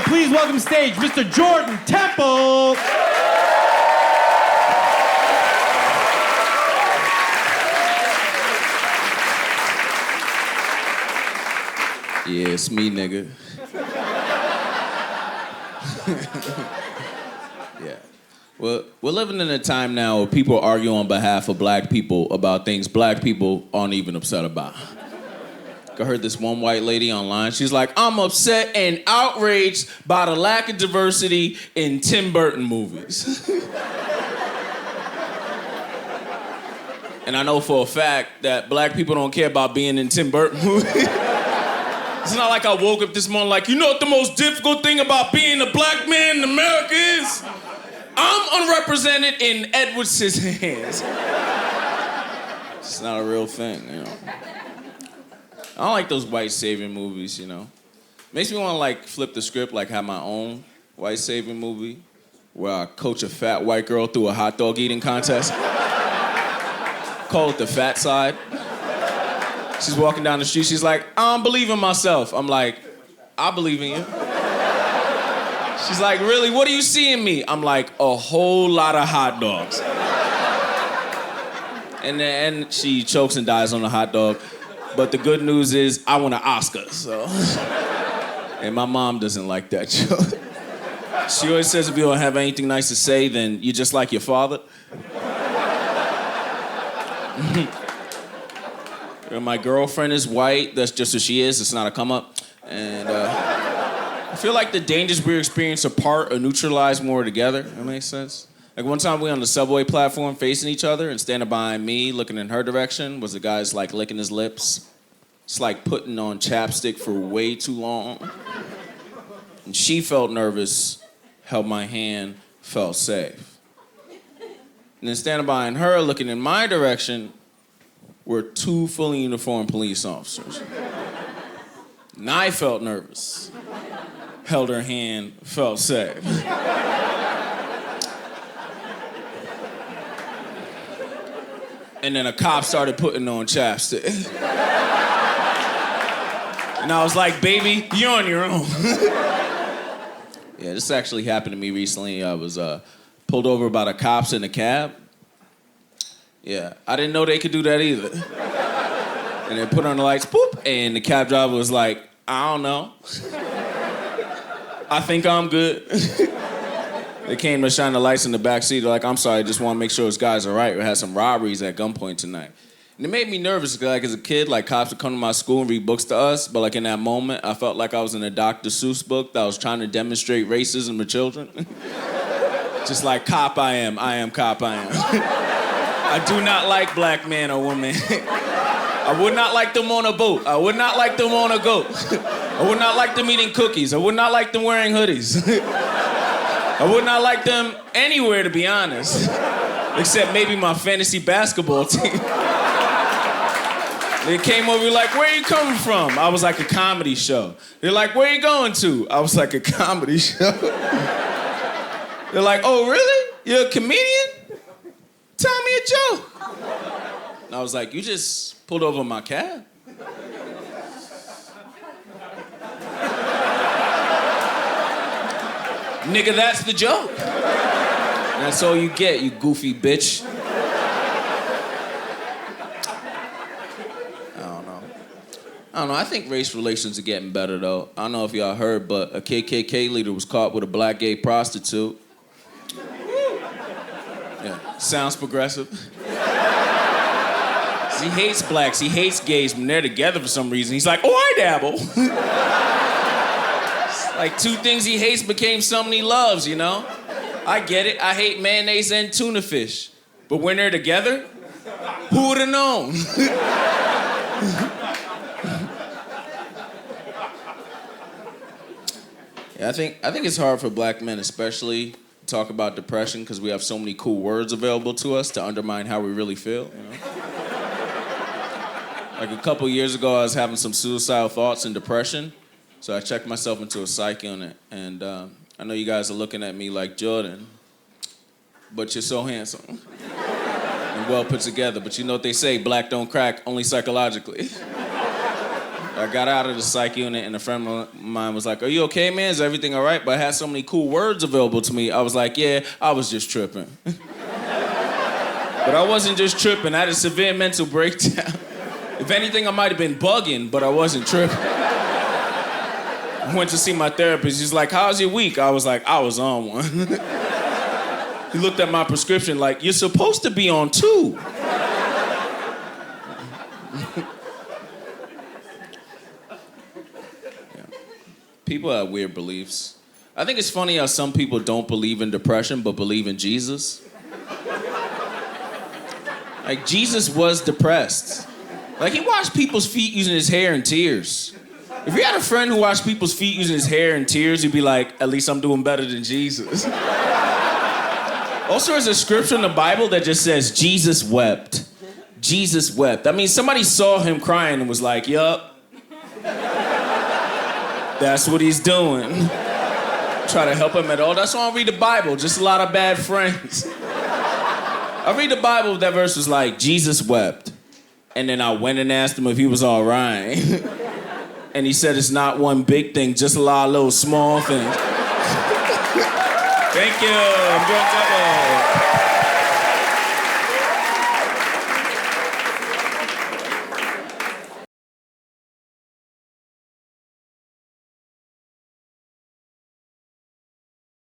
please welcome stage Mr. Jordan Temple. Yeah, it's me, nigga. Yeah. Well, we're living in a time now where people argue on behalf of black people about things black people aren't even upset about. I heard this one white lady online. She's like, I'm upset and outraged by the lack of diversity in Tim Burton movies. And I know for a fact that black people don't care about being in Tim Burton movies. It's not like I woke up this morning like, you know what the most difficult thing about being a black man in America is? I'm unrepresented in Edward Scissorhands. It's not a real thing, you know. I don't like those white savior movies, you know. Makes me want to like flip the script, like have my own white savior movie where I coach a fat white girl through a hot dog eating contest. Call it The Fat Side. She's walking down the street, she's like, I don't believe in myself. I'm like, I believe in you. She's like, really, what do you see in me? I'm like, a whole lot of hot dogs. And then she chokes and dies on the hot dog. But the good news is, I won an Oscar, so. And my mom doesn't like that joke. She always says if you don't have anything nice to say, then you're just like your father. My girlfriend is white, that's just who she is, it's not a come up. And I feel like the dangers we experience apart are neutralized more together, that makes sense? Like one time we were on the subway platform facing each other and standing behind me, looking in her direction, was the guy's like licking his lips. It's like putting on chapstick for way too long. And she felt nervous, held my hand, felt safe. And then standing behind her, looking in my direction, were two fully uniformed police officers. And I felt nervous, held her hand, felt safe. And then a cop started putting on chapstick. And I was like, baby, you're on your own. Yeah, this actually happened to me recently. I was pulled over by the cops in a cab. Yeah, I didn't know they could do that either. And they put on the lights, boop, and the cab driver was like, I don't know. I think I'm good. They came to shine the lights in the back seat. They're like, I'm sorry, I just want to make sure this guy's all right. We had some robberies at gunpoint tonight. And it made me nervous because, like, as a kid, like, cops would come to my school and read books to us. But, like, in that moment, I felt like I was in a Dr. Seuss book that was trying to demonstrate racism to children. Just like, cop I am cop I am. I do not like black man or woman. I would not like them on a boat. I would not like them on a goat. I would not like them eating cookies. I would not like them wearing hoodies. I would not like them anywhere, to be honest. Except maybe my fantasy basketball team. They came over like, where are you coming from? I was like, a comedy show. They're like, where are you going to? I was like, a comedy show. They're like, oh, really? You're a comedian? Tell me a joke. And I was like, you just pulled over my cab. Nigga, that's the joke. That's all you get, you goofy bitch. I don't know, I think race relations are getting better, though. I don't know if y'all heard, but a KKK leader was caught with a black gay prostitute. Yeah, sounds progressive. He hates blacks, he hates gays when they're together for some reason. He's like, oh, I dabble. Like, two things he hates became something he loves, you know? I get it, I hate mayonnaise and tuna fish. But when they're together, who would've known? Yeah, I think it's hard for black men, especially, to talk about depression because we have so many cool words available to us to undermine how we really feel, you know? Like a couple years ago, I was having some suicidal thoughts and depression, so I checked myself into a psych unit, and I know you guys are looking at me like, Jordan, but you're so handsome and well put together, but you know what they say, black don't crack, only psychologically. I got out of the psych unit, and a friend of mine was like, "Are you okay, man? Is everything all right?" But I had so many cool words available to me. I was like, "Yeah, I was just tripping." But I wasn't just tripping. I had a severe mental breakdown. If anything, I might have been bugging, but I wasn't tripping. I went to see my therapist. He's like, "How's your week?" I was like, "I was on one." He looked at my prescription like, "You're supposed to be on 2. People have weird beliefs. I think it's funny how some people don't believe in depression but believe in Jesus. Like, Jesus was depressed. Like, he washed people's feet using his hair and tears. If you had a friend who washed people's feet using his hair and tears, you'd be like, "At least I'm doing better than Jesus." Also, there's a scripture in the Bible that just says, "Jesus wept." Jesus wept. That means somebody saw him crying and was like, "Yup. That's what he's doing." Try to help him at all. That's why I read the Bible. Just a lot of bad friends. I read the Bible, that verse was like, "Jesus wept." And then I went and asked him if he was all right. And he said it's not one big thing, just a lot of little small things. Thank you. I'm Jordan Temple.